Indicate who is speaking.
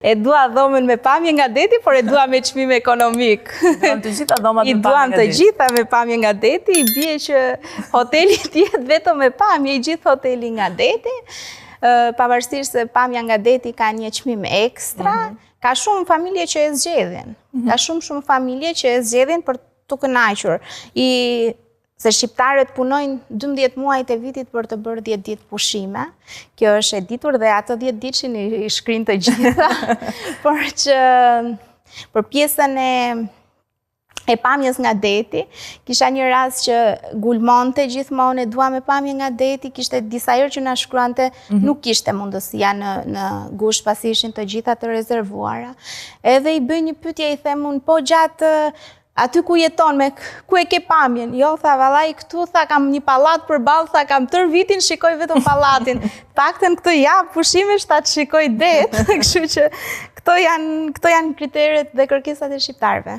Speaker 1: E dua dhomën me pamje nga deti, por e dua me çmim ekonomik.
Speaker 2: Të gjitha dhomat me pamje nga deti.
Speaker 1: I duam të gjitha me pamje nga deti, i bie që hoteli tjetë vetëm me pamje, i gjithë hoteli nga deti, pavarësisht se pamja nga deti ka një çmim ekstra, ka shumë familje që e zgjedhin. Ka shumë familje që e zgjedhin për të kënaqur. Se shqiptarët punojnë 12 muajt e vitit për të bërë 10 ditë pushime. Kjo është e ditur dhe ato 10 ditëshin i shkrin të gjitha. Por që për pjesën e pamjes nga deti, kisha një rast që gulmonte gjithmonë, e dua me pamje nga deti, kishte disa herë që na shkruante, nuk kishte mundësia në gush pasi ishin të gjitha të rezervuara. Edhe i bëj një pyetje, i them unë, po gjatë aty ku jeton, ku e ke pamjen? Jo, tha, vallai, këtu, tha, kam një pallat përballë, tha, kam tër vitin shikoj vetëm pallatin. Paktën këtë javë pushimesh ta shikoj det, kështu që këto janë kriteret dhe kërkesat e shqiptarëve.